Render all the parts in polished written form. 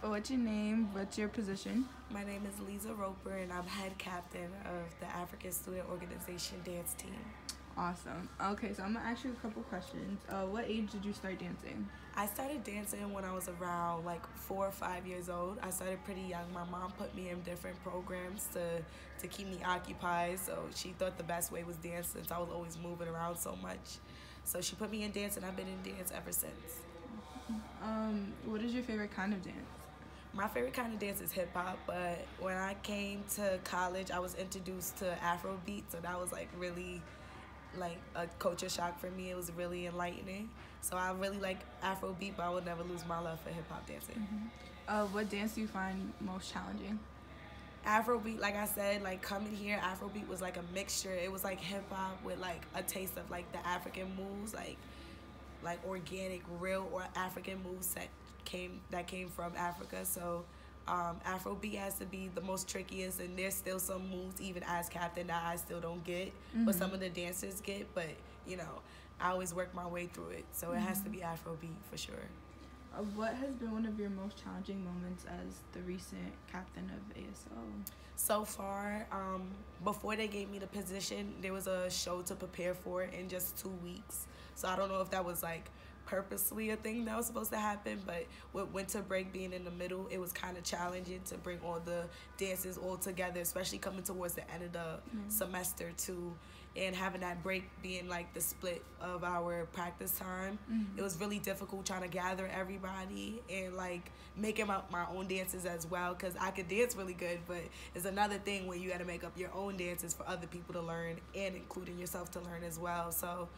What's your name? What's your position? My name is Lisa Roper, and I'm head captain of the African Student Organization dance team. Awesome. Okay, so I'm gonna ask you a couple questions. What age did you start dancing? I started dancing when I was around like 4 or 5 years old. I started pretty young. My mom put me in different programs to keep me occupied, so she thought the best way was dance since I was always moving around so much. So she put me in dance, and I've been in dance ever since. What is your favorite kind of dance? My favorite kind of dance is hip hop, but when I came to college, I was introduced to Afrobeat, so that was like really like a culture shock for me. It was really enlightening. So I really like Afrobeat, but I will never lose my love for hip hop dancing. What dance do you find most challenging? Afrobeat, like I said, like coming here, Afrobeat was like a mixture. It was like hip hop with like a taste of like the African moves, like organic, real or African moves that came from Africa. So Afrobeat has to be the most trickiest, and there's still some moves even as captain that I still don't get, but some of the dancers get. But you know, I always work my way through it, so it has to be Afrobeat for sure. What has been one of your most challenging moments as the recent captain of ASO? So far, before they gave me the position, there was a show to prepare for in just 2 weeks. So I don't know if that was like purposely a thing that was supposed to happen, but with winter break being in the middle, it was kind of challenging to bring all the dances all together, especially coming towards the end of the semester too, and having that break being like the split of our practice time. It was really difficult trying to gather everybody and like making up my own dances as well, because I could dance really good, but it's another thing when you got to make up your own dances for other people to learn and including yourself to learn as well. So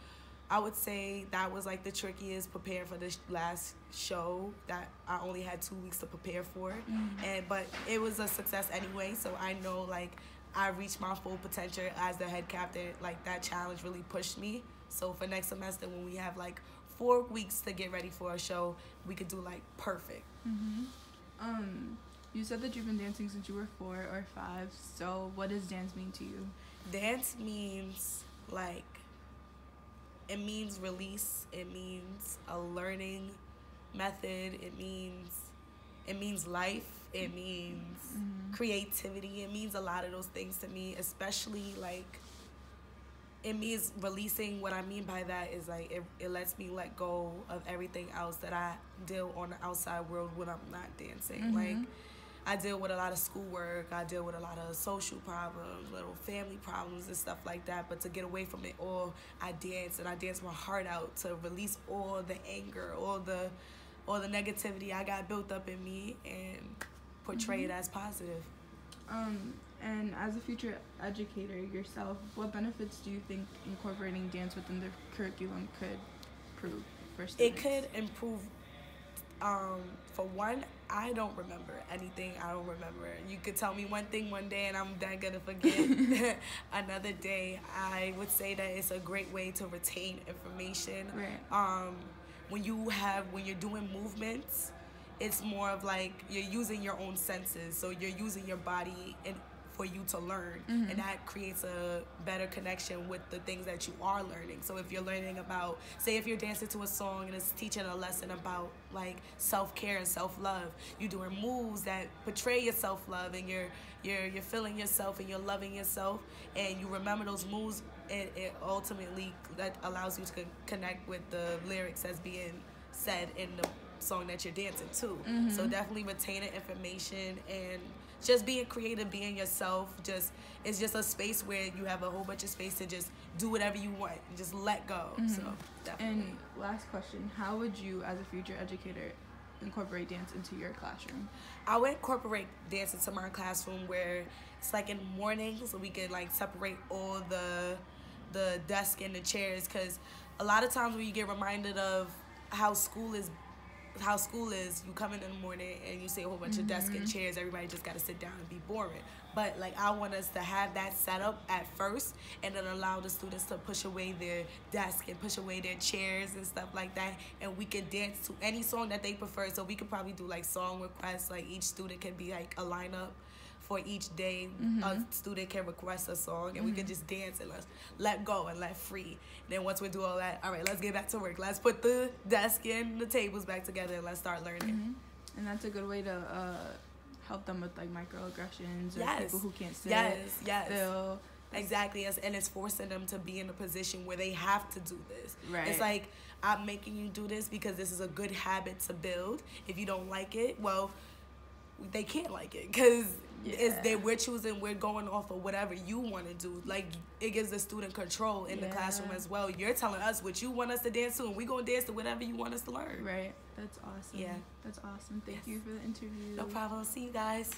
I would say that was like the trickiest, preparing for this last show that I only had 2 weeks to prepare for. But it was a success anyway, so I know like I reached my full potential as the head captain. Like that challenge really pushed me. So for next semester, when we have like 4 weeks to get ready for a show, we could do like perfect. You said that you've been dancing since you were 4 or 5. So what does dance mean to you? Dance means like, it means release. It means a learning method. It means life. It means creativity. It means a lot of those things to me, especially like it means releasing. What I mean by that is like it lets me let go of everything else that I deal on the outside world when I'm not dancing. Like I deal with a lot of schoolwork, I deal with a lot of social problems, little family problems and stuff like that, but to get away from it all, I dance, and I dance my heart out to release all the anger, all the negativity I got built up in me, and portray it as positive. And as a future educator yourself, what benefits do you think incorporating dance within the curriculum could prove for students? It could improve. For one, I don't remember anything. I don't remember. You could tell me one thing one day and I'm then gonna forget another day. I would say that it's a great way to retain information. Right. When you're doing movements, it's more of like you're using your own senses. So you're using your body for you to learn, and that creates a better connection with the things that you are learning. So if you're learning about, say if you're dancing to a song and it's teaching a lesson about like self-care and self-love, you're doing moves that portray your self-love, and you're feeling yourself and you're loving yourself, and you remember those moves, and it ultimately that allows you to connect with the lyrics as being said in the song that you're dancing to. So definitely retaining information and just being creative, being yourself. It's just a space where you have a whole bunch of space to just do whatever you want and just let go. So definitely. And last question, how would you as a future educator incorporate dance into your classroom? I would incorporate dance into my classroom where it's like in the morning, so we could like separate all the desk and the chairs, because a lot of times when you get reminded of how school is, you come in the morning and you see a whole bunch of desks and chairs, everybody just got to sit down and be boring. But like I want us to have that set up at first, and then allow the students to push away their desk and push away their chairs and stuff like that, and we can dance to any song that they prefer. So we could probably do like song requests, like each student can be like a lineup for each day. A student can request a song, and we can just dance and let's let go and let free. Then once we do all that, all right, let's get back to work. Let's put the desk and the tables back together and let's start learning. And that's a good way to help them with like microaggressions or Yes. people who can't sit Yes. still. Exactly. And it's forcing them to be in a position where they have to do this. Right. It's like, I'm making you do this because this is a good habit to build. If you don't like it, well, they can't like it because we're choosing, we're going off of whatever you want to do. Like, it gives the student control in the classroom as well. You're telling us what you want us to dance to, and we're going to dance to whatever you want us to learn. Right. That's awesome. Yeah. That's awesome. Thank you for the interview. No problem. See you guys.